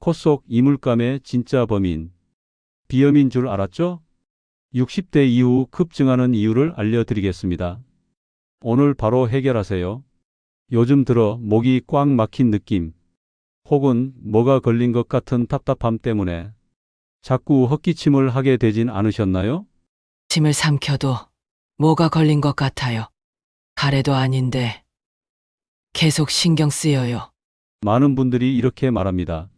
코 속 이물감의 진짜 범인, 비염인 줄 알았죠? 60대 이후 급증하는 이유를 알려드리겠습니다. 오늘 바로 해결하세요. 요즘 들어 목이 꽉 막힌 느낌, 혹은 뭐가 걸린 것 같은 답답함 때문에 자꾸 헛기침을 하게 되진 않으셨나요? 침을 삼켜도 뭐가 걸린 것 같아요. 가래도 아닌데 계속 신경 쓰여요. 많은 분들이 이렇게 말합니다.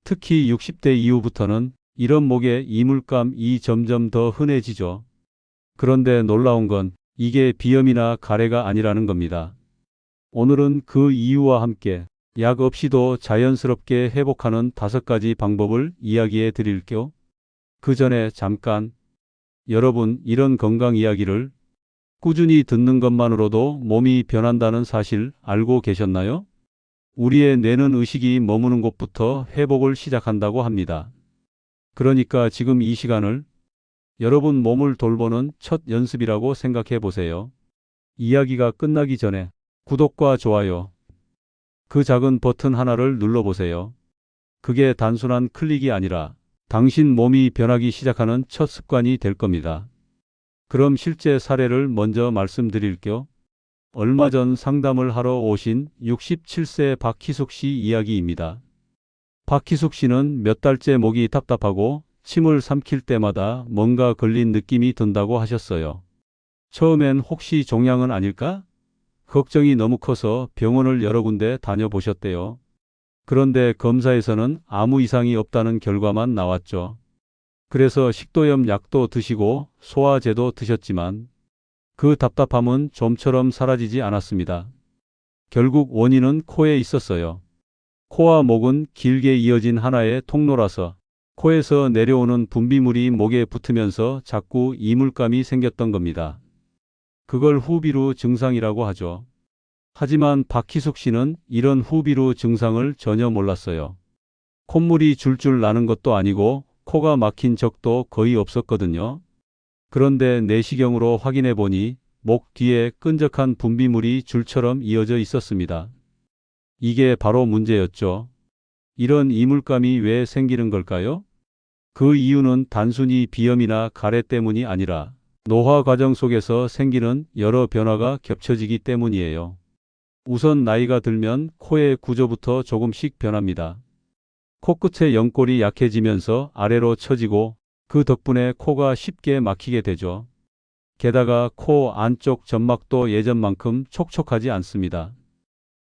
특히 60대 이후부터는 이런 목의 이물감이 점점 더 흔해지죠. 그런데 놀라운 건 이게 비염이나 가래가 아니라는 겁니다. 오늘은 그 이유와 함께 약 없이도 자연스럽게 회복하는 5가지 방법을 이야기해 드릴게요. 그 전에 잠깐, 여러분 이런 건강 이야기를 꾸준히 듣는 것만으로도 몸이 변한다는 사실 알고 계셨나요? 우리의 뇌는 의식이 머무는 곳부터 회복을 시작한다고 합니다. 그러니까 지금 이 시간을 여러분 몸을 돌보는 첫 연습이라고 생각해 보세요. 이야기가 끝나기 전에 구독과 좋아요, 그 작은 버튼 하나를 눌러보세요. 그게 단순한 클릭이 아니라 당신 몸이 변하기 시작하는 첫 습관이 될 겁니다. 그럼 실제 사례를 먼저 말씀드릴게요. 얼마 전 상담을 하러 오신 67세 박희숙 씨 이야기입니다. 박희숙 씨는 몇 달째 목이 답답하고 침을 삼킬 때마다 뭔가 걸린 느낌이 든다고 하셨어요. 처음엔 혹시 종양은 아닐까? 걱정이 너무 커서 병원을 여러 군데 다녀보셨대요. 그런데 검사에서는 아무 이상이 없다는 결과만 나왔죠. 그래서 식도염 약도 드시고 소화제도 드셨지만 그 답답함은 좀처럼 사라지지 않았습니다. 결국 원인은 코에 있었어요. 코와 목은 길게 이어진 하나의 통로라서 코에서 내려오는 분비물이 목에 붙으면서 자꾸 이물감이 생겼던 겁니다. 그걸 후비루 증상이라고 하죠. 하지만 박희숙 씨는 이런 후비루 증상을 전혀 몰랐어요. 콧물이 줄줄 나는 것도 아니고 코가 막힌 적도 거의 없었거든요. 그런데 내시경으로 확인해 보니 목 뒤에 끈적한 분비물이 줄처럼 이어져 있었습니다. 이게 바로 문제였죠. 이런 이물감이 왜 생기는 걸까요? 그 이유는 단순히 비염이나 가래 때문이 아니라 노화 과정 속에서 생기는 여러 변화가 겹쳐지기 때문이에요. 우선 나이가 들면 코의 구조부터 조금씩 변합니다. 코끝의 연골이 약해지면서 아래로 처지고 그 덕분에 코가 쉽게 막히게 되죠. 게다가 코 안쪽 점막도 예전만큼 촉촉하지 않습니다.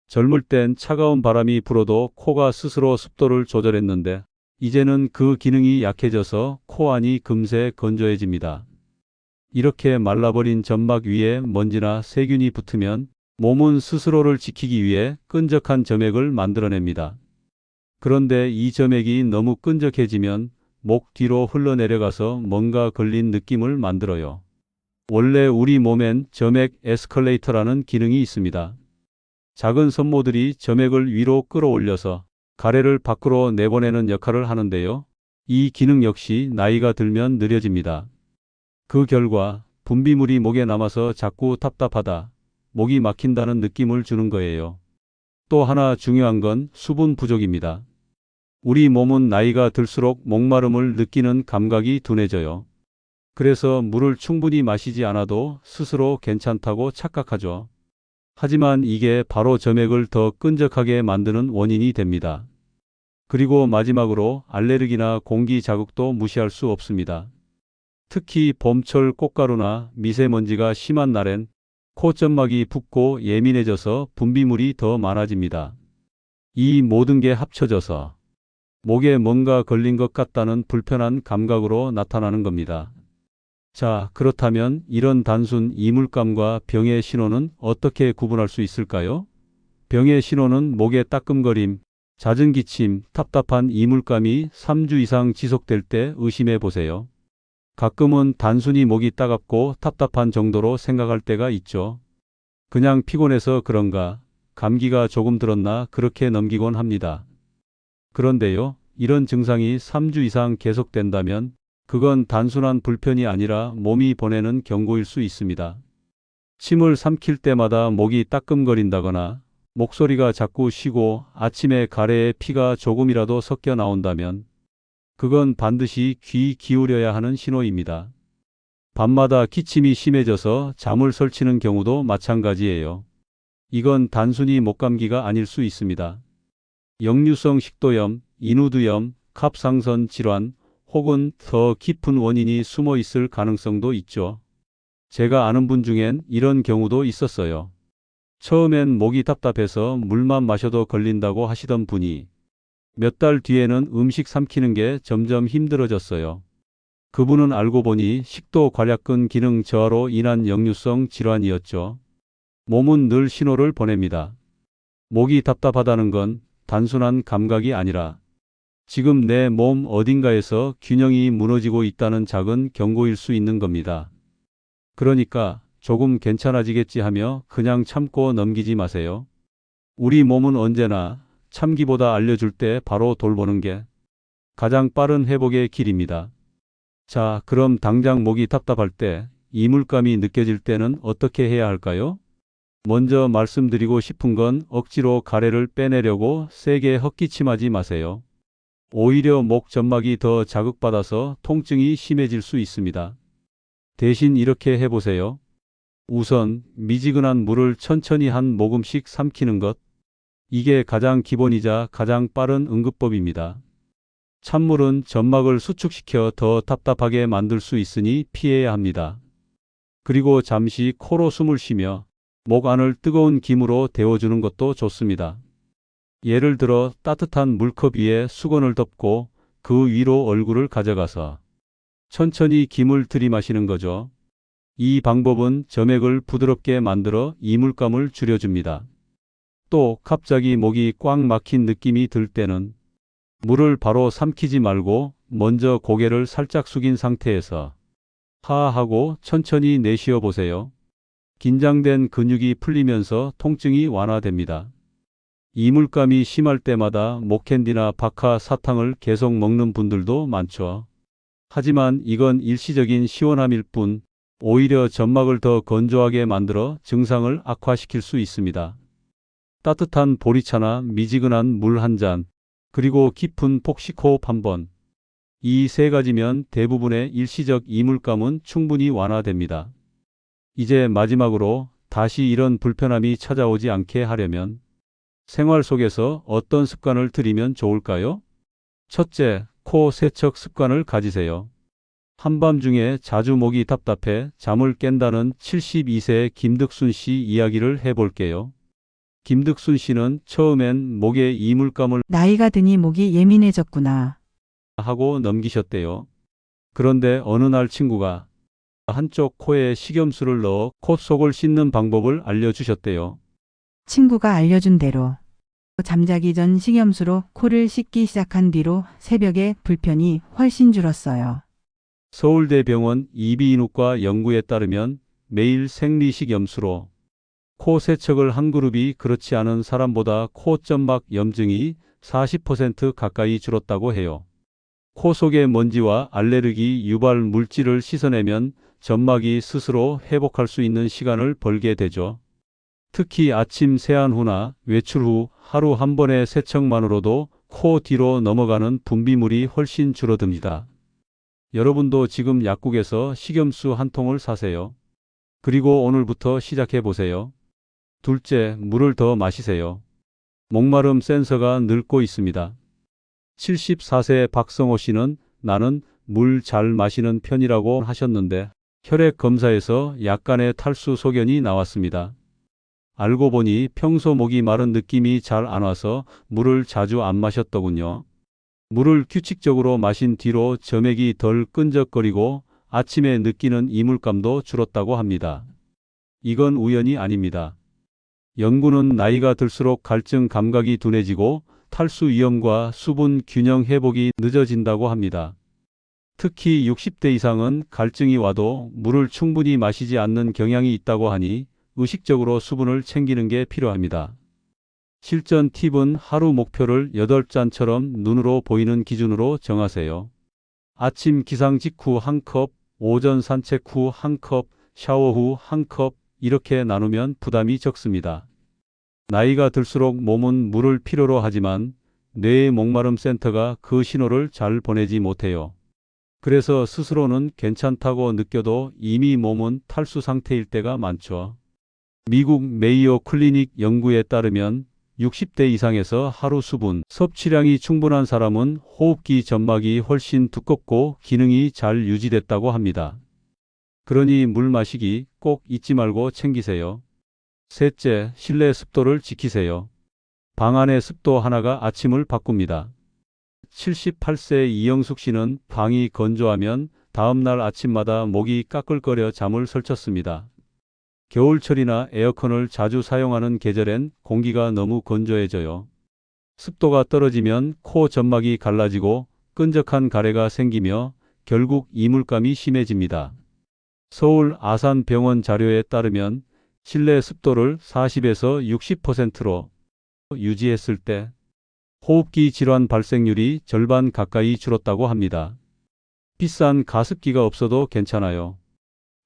젊을 땐 차가운 바람이 불어도 코가 스스로 습도를 조절했는데 이제는 그 기능이 약해져서 코 안이 금세 건조해집니다. 이렇게 말라버린 점막 위에 먼지나 세균이 붙으면 몸은 스스로를 지키기 위해 끈적한 점액을 만들어냅니다. 그런데 이 점액이 너무 끈적해지면 목 뒤로 흘러내려가서 뭔가 걸린 느낌을 만들어요. 원래 우리 몸엔 점액 에스컬레이터라는 기능이 있습니다. 작은 섬모들이 점액을 위로 끌어올려서 가래를 밖으로 내보내는 역할을 하는데요. 이 기능 역시 나이가 들면 느려집니다. 그 결과 분비물이 목에 남아서 자꾸 답답하다, 목이 막힌다는 느낌을 주는 거예요. 또 하나 중요한 건 수분 부족입니다. 우리 몸은 나이가 들수록 목마름을 느끼는 감각이 둔해져요. 그래서 물을 충분히 마시지 않아도 스스로 괜찮다고 착각하죠. 하지만 이게 바로 점액을 더 끈적하게 만드는 원인이 됩니다. 그리고 마지막으로 알레르기나 공기 자극도 무시할 수 없습니다. 특히 봄철 꽃가루나 미세먼지가 심한 날엔 콧점막이 붓고 예민해져서 분비물이 더 많아집니다. 이 모든 게 합쳐져서 목에 뭔가 걸린 것 같다는 불편한 감각으로 나타나는 겁니다. 자, 그렇다면 이런 단순 이물감과 병의 신호는 어떻게 구분할 수 있을까요? 병의 신호는 목에 따끔거림, 잦은 기침, 답답한 이물감이 3주 이상 지속될 때 의심해 보세요. 가끔은 단순히 목이 따갑고 답답한 정도로 생각할 때가 있죠. 그냥 피곤해서 그런가, 감기가 조금 들었나 그렇게 넘기곤 합니다. 그런데요, 이런 증상이 3주 이상 계속된다면 그건 단순한 불편이 아니라 몸이 보내는 경고일 수 있습니다. 침을 삼킬 때마다 목이 따끔거린다거나 목소리가 자꾸 쉬고 아침에 가래에 피가 조금이라도 섞여 나온다면 그건 반드시 귀 기울여야 하는 신호입니다. 밤마다 기침이 심해져서 잠을 설치는 경우도 마찬가지예요. 이건 단순히 목감기가 아닐 수 있습니다. 역류성 식도염, 인후두염, 갑상선 질환 혹은 더 깊은 원인이 숨어 있을 가능성도 있죠. 제가 아는 분 중엔 이런 경우도 있었어요. 처음엔 목이 답답해서 물만 마셔도 걸린다고 하시던 분이 몇 달 뒤에는 음식 삼키는 게 점점 힘들어졌어요. 그분은 알고 보니 식도 관략근 기능 저하로 인한 역류성 질환이었죠. 몸은 늘 신호를 보냅니다. 목이 답답하다는 건 단순한 감각이 아니라 지금 내 몸 어딘가에서 균형이 무너지고 있다는 작은 경고일 수 있는 겁니다. 그러니까 조금 괜찮아지겠지 하며 그냥 참고 넘기지 마세요. 우리 몸은 언제나 참기보다 알려줄 때 바로 돌보는 게 가장 빠른 회복의 길입니다. 자, 그럼 당장 목이 답답할 때, 이물감이 느껴질 때는 어떻게 해야 할까요? 먼저 말씀드리고 싶은 건 억지로 가래를 빼내려고 세게 헛기침하지 마세요. 오히려 목 점막이 더 자극받아서 통증이 심해질 수 있습니다. 대신 이렇게 해보세요. 우선 미지근한 물을 천천히 한 모금씩 삼키는 것. 이게 가장 기본이자 가장 빠른 응급법입니다. 찬물은 점막을 수축시켜 더 답답하게 만들 수 있으니 피해야 합니다. 그리고 잠시 코로 숨을 쉬며 목 안을 뜨거운 김으로 데워주는 것도 좋습니다. 예를 들어 따뜻한 물컵 위에 수건을 덮고 그 위로 얼굴을 가져가서 천천히 김을 들이마시는 거죠. 이 방법은 점액을 부드럽게 만들어 이물감을 줄여줍니다. 또 갑자기 목이 꽉 막힌 느낌이 들 때는 물을 바로 삼키지 말고 먼저 고개를 살짝 숙인 상태에서 하하하고 천천히 내쉬어 보세요. 긴장된 근육이 풀리면서 통증이 완화됩니다. 이물감이 심할 때마다 목캔디나 박하 사탕을 계속 먹는 분들도 많죠. 하지만 이건 일시적인 시원함일 뿐 오히려 점막을 더 건조하게 만들어 증상을 악화시킬 수 있습니다. 따뜻한 보리차나 미지근한 물 한 잔, 그리고 깊은 폭식호흡 한 번. 이 세 가지면 대부분의 일시적 이물감은 충분히 완화됩니다. 이제 마지막으로 다시 이런 불편함이 찾아오지 않게 하려면 생활 속에서 어떤 습관을 들이면 좋을까요? 첫째, 코 세척 습관을 가지세요. 한밤중에 자주 목이 답답해 잠을 깬다는 72세 김득순 씨 이야기를 해볼게요. 김득순 씨는 처음엔 목에 이물감을 나이가 드니 목이 예민해졌구나. 하고 넘기셨대요. 그런데 어느 날 친구가 한쪽 코에 식염수를 넣어 콧속을 씻는 방법을 알려주셨대요. 친구가 알려준 대로 잠자기 전 식염수로 코를 씻기 시작한 뒤로 새벽에 불편이 훨씬 줄었어요. 서울대병원 이비인후과 연구에 따르면 매일 생리식염수로 코 세척을 한 그룹이 그렇지 않은 사람보다 코점막 염증이 40% 가까이 줄었다고 해요. 코 속의 먼지와 알레르기 유발 물질을 씻어내면 점막이 스스로 회복할 수 있는 시간을 벌게 되죠. 특히 아침 세안 후나 외출 후 하루 한 번의 세척만으로도 코 뒤로 넘어가는 분비물이 훨씬 줄어듭니다. 여러분도 지금 약국에서 식염수 한 통을 사세요. 그리고 오늘부터 시작해 보세요. 둘째, 물을 더 마시세요. 목마름 센서가 늙고 있습니다. 74세 박성호 씨는 나는 물 잘 마시는 편이라고 하셨는데 혈액 검사에서 약간의 탈수 소견이 나왔습니다. 알고 보니 평소 목이 마른 느낌이 잘 안 와서 물을 자주 안 마셨더군요. 물을 규칙적으로 마신 뒤로 점액이 덜 끈적거리고 아침에 느끼는 이물감도 줄었다고 합니다. 이건 우연이 아닙니다. 연구는 나이가 들수록 갈증 감각이 둔해지고 탈수 위험과 수분 균형 회복이 늦어진다고 합니다. 특히 60대 이상은 갈증이 와도 물을 충분히 마시지 않는 경향이 있다고 하니 의식적으로 수분을 챙기는 게 필요합니다. 실전 팁은 하루 목표를 8잔처럼 눈으로 보이는 기준으로 정하세요. 아침 기상 직후 1컵, 오전 산책 후 1컵, 샤워 후 1컵 이렇게 나누면 부담이 적습니다. 나이가 들수록 몸은 물을 필요로 하지만 뇌의 목마름 센터가 그 신호를 잘 보내지 못해요. 그래서 스스로는 괜찮다고 느껴도 이미 몸은 탈수 상태일 때가 많죠. 미국 메이오 클리닉 연구에 따르면 60대 이상에서 하루 수분 섭취량이 충분한 사람은 호흡기 점막이 훨씬 두껍고 기능이 잘 유지됐다고 합니다. 그러니 물 마시기 꼭 잊지 말고 챙기세요. 셋째, 실내 습도를 지키세요. 방 안의 습도 하나가 아침을 바꿉니다. 78세 이영숙 씨는 방이 건조하면 다음날 아침마다 목이 까끌거려 잠을 설쳤습니다. 겨울철이나 에어컨을 자주 사용하는 계절엔 공기가 너무 건조해져요. 습도가 떨어지면 코 점막이 갈라지고 끈적한 가래가 생기며 결국 이물감이 심해집니다. 서울 아산병원 자료에 따르면 실내 습도를 40에서 60%로 유지했을 때 호흡기 질환 발생률이 절반 가까이 줄었다고 합니다. 비싼 가습기가 없어도 괜찮아요.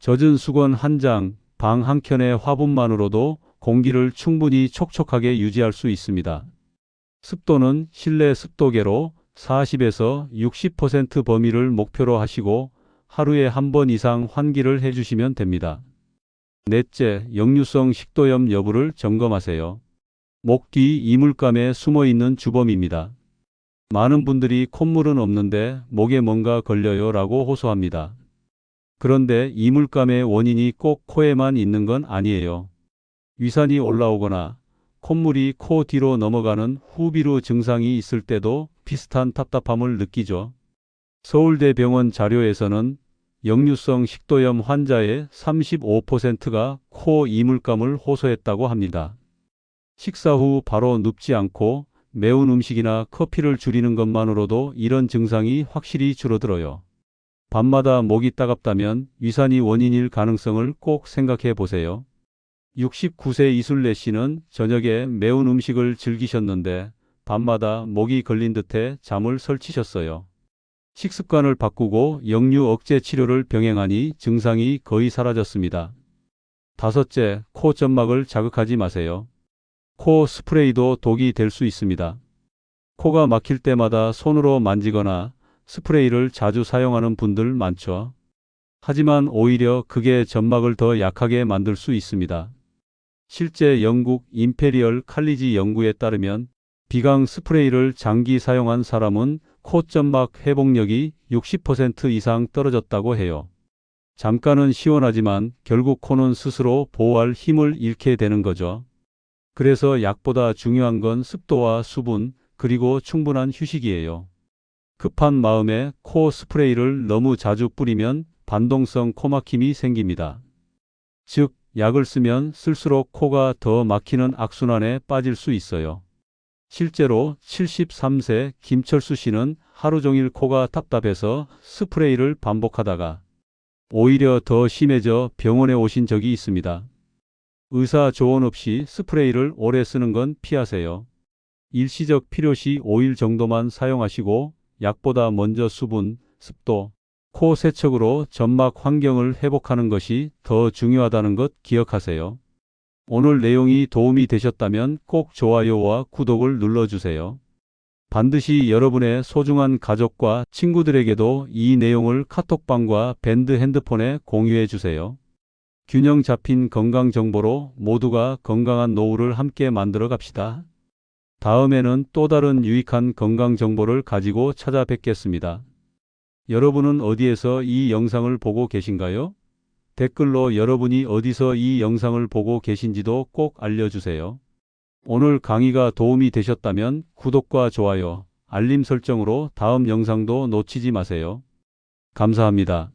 젖은 수건 한 장, 방 한켠의 화분만으로도 공기를 충분히 촉촉하게 유지할 수 있습니다. 습도는 실내 습도계로 40에서 60% 범위를 목표로 하시고 하루에 한 번 이상 환기를 해주시면 됩니다. 넷째, 역류성 식도염 여부를 점검하세요. 목 뒤 이물감에 숨어있는 주범입니다. 많은 분들이 콧물은 없는데 목에 뭔가 걸려요 라고 호소합니다. 그런데 이물감의 원인이 꼭 코에만 있는 건 아니에요. 위산이 올라오거나 콧물이 코 뒤로 넘어가는 후비루 증상이 있을 때도 비슷한 답답함을 느끼죠. 서울대병원 자료에서는 역류성 식도염 환자의 35%가 코 이물감을 호소했다고 합니다. 식사 후 바로 눕지 않고 매운 음식이나 커피를 줄이는 것만으로도 이런 증상이 확실히 줄어들어요. 밤마다 목이 따갑다면 위산이 원인일 가능성을 꼭 생각해 보세요. 69세 이술래 씨는 저녁에 매운 음식을 즐기셨는데 밤마다 목이 걸린 듯해 잠을 설치셨어요. 식습관을 바꾸고 역류 억제 치료를 병행하니 증상이 거의 사라졌습니다. 다섯째, 코 점막을 자극하지 마세요. 코 스프레이도 독이 될 수 있습니다. 코가 막힐 때마다 손으로 만지거나 스프레이를 자주 사용하는 분들 많죠. 하지만 오히려 그게 점막을 더 약하게 만들 수 있습니다. 실제 영국 임페리얼 칼리지 연구에 따르면 비강 스프레이를 장기 사용한 사람은 콧점막 회복력이 60% 이상 떨어졌다고 해요. 잠깐은 시원하지만 결국 코는 스스로 보호할 힘을 잃게 되는 거죠. 그래서 약보다 중요한 건 습도와 수분, 그리고 충분한 휴식이에요. 급한 마음에 코 스프레이를 너무 자주 뿌리면 반동성 코막힘이 생깁니다. 즉, 약을 쓰면 쓸수록 코가 더 막히는 악순환에 빠질 수 있어요. 실제로 73세 김철수 씨는 하루 종일 코가 답답해서 스프레이를 반복하다가 오히려 더 심해져 병원에 오신 적이 있습니다. 의사 조언 없이 스프레이를 오래 쓰는 건 피하세요. 일시적 필요시 5일 정도만 사용하시고 약보다 먼저 수분, 습도, 코 세척으로 점막 환경을 회복하는 것이 더 중요하다는 것 기억하세요. 오늘 내용이 도움이 되셨다면 꼭 좋아요와 구독을 눌러주세요. 반드시 여러분의 소중한 가족과 친구들에게도 이 내용을 카톡방과 밴드 핸드폰에 공유해 주세요. 균형 잡힌 건강 정보로 모두가 건강한 노후를 함께 만들어 갑시다. 다음에는 또 다른 유익한 건강 정보를 가지고 찾아뵙겠습니다. 여러분은 어디에서 이 영상을 보고 계신가요? 댓글로 여러분이 어디서 이 영상을 보고 계신지도 꼭 알려주세요. 오늘 강의가 도움이 되셨다면 구독과 좋아요, 알림 설정으로 다음 영상도 놓치지 마세요. 감사합니다.